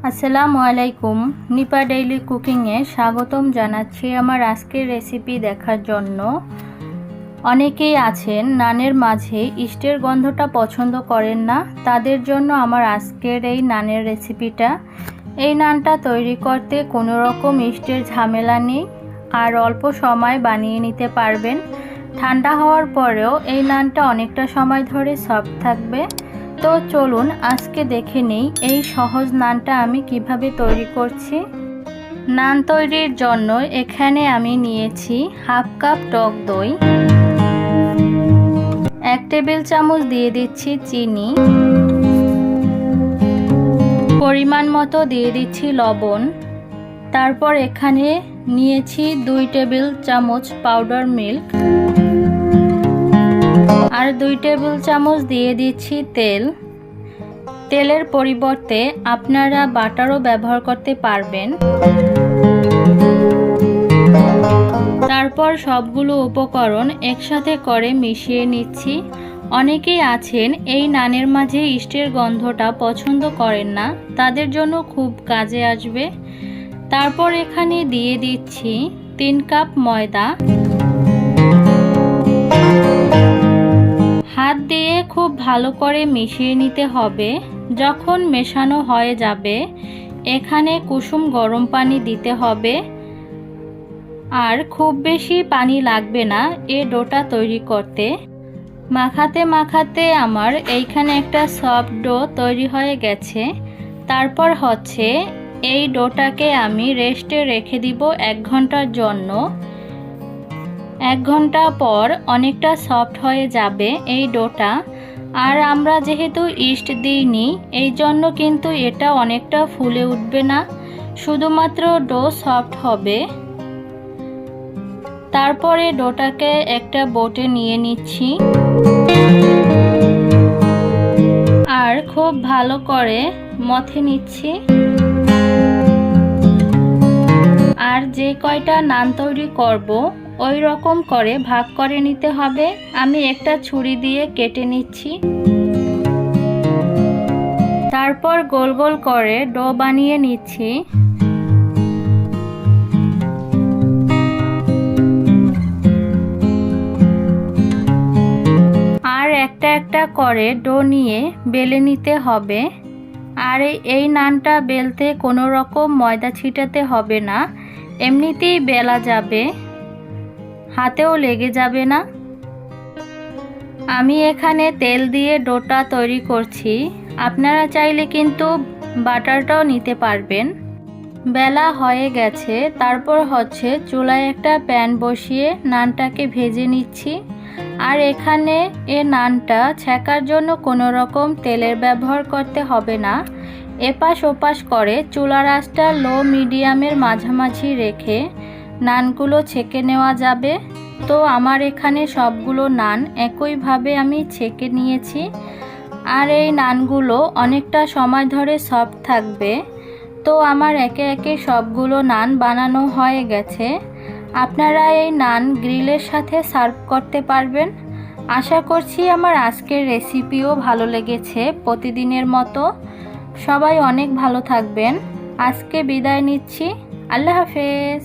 আসসালামু আলাইকুম। নিপা ডেইলি কুকিংয়ে স্বাগতম জানাচ্ছি আমার আজকের রেসিপি দেখার জন্য। অনেকেই আছেন নানের মাঝে ইস্টের গন্ধটা পছন্দ করেন না, তাদের জন্য আমার আজকের এই নানের রেসিপিটা। এই নানটা তৈরি করতে কোনো রকম ইস্টের ঝামেলা নেই আর অল্প সময় বানিয়ে নিতে পারবেন। ঠান্ডা হওয়ার পরেও এই নানটা অনেকটা সময় ধরে সফট থাকবে। তো চলুন আজকে দেখে নেই এই সহজ নানটা আমি কিভাবে তৈরি করছি। নান তৈরির জন্য এখানে আমি নিয়েছি হাফ কাপ টক দই, 1 টেবিল চামচ দিয়ে দিচ্ছি চিনি, পরিমাণ মতো দিয়ে দিচ্ছি লবণ। তারপর এখানে নিয়েছি 2 টেবিল চামচ পাউডার মিল্ক আর 2 টেবিল চামচ দিয়ে দিচ্ছি তেল। তেলের পরিবর্তে আপনারা বাটারও ব্যবহার করতে পারবেন। তারপর সবগুলো উপকরণ একসাথে করে মিশিয়ে নিচ্ছি। অনেকেই আছেন এই নানের মাঝে ইস্টের গন্ধটা পছন্দ করেন না, তাদের জন্য খুব কাজে আসবে। তারপর এখানে দিয়ে দিচ্ছি 3 কাপ ময়দা। হাত দিয়ে খুব ভালো করে মিশিয়ে নিতে হবে। যখন মেশানো হয়ে যাবে এখানে কুসুম গরম পানি দিতে হবে, আর খুব বেশি পানি লাগবে না এই ডোটা তৈরি করতে। মাখাতে মাখাতে আমার এইখানে একটা সফট ডো তৈরি হয়ে গেছে। তারপর হচ্ছে এই ডোটাকে আমি রেস্টে রেখে দিব 1 ঘন্টার জন্য। 1 ঘন্টা পর অনেকটা সফট হয়ে যাবে এই ডোটা। আর আমরা যেহেতু ইস্ট দিইনি এই জন্য কিন্তু এটা অনেকটা ফুলে উঠবে না, শুধুমাত্র ডো সফট হবে। তারপরে ডোটাকে একটা বোটে নিয়ে নিচ্ছি আর খুব ভালো করে মথে নিচ্ছি। আর যে কয়টা নান তৈরি করব ওই রকম করে ভাগ করে নিতে হবে। আমি একটা ছুরি দিয়ে কেটে নিচ্ছি। তারপর গোল গোল করে ডো বানিয়ে নিচ্ছি। আর একটা একটা করে ডো নিয়ে বেলে নিতে হবে। আর এই নানটা বেলতে কোনো রকম ময়দা ছিটাতে হবে না, এমনিতেই বেলা যাবে, হাতেও লেগে যাবে না। আমি এখানে তেল দিয়ে ডোটা তৈরি করছি, আপনারা চাইলে কিন্তু বাটারটাও নিতে পারবেন। বেলা হয়ে গেছে, তারপর হচ্ছে চুলায় একটা প্যান বসিয়ে নানটাকে ভেজে নিচ্ছি। আর এখানে নানটা ছেঁকার জন্য কোনো রকম তেলের ব্যবহার করতে হবে না। এপাশ ওপাশ করে চুলার আঁচটা লো মিডিয়ামের মাঝামাঝি রেখে নানগুলো ছেঁকে নেওয়া যাবে। তো আমার এখানে সবগুলো নান একইভাবে আমি ছেঁকে নিয়েছি। আর এই নানগুলো অনেকটা সময় ধরে সফট থাকবে। তো আমার একে একে সবগুলো নান বানানো হয়ে গেছে। আপনারা এই নান গ্রিলের সাথে সার্ভ করতে পারবেন। আশা করছি আমার আজকের রেসিপিও ভালো লেগেছে প্রতিদিনের মতো। সবাই অনেক ভালো থাকবেন। আজকে বিদায় নিচ্ছি। আল্লাহ হাফেজ।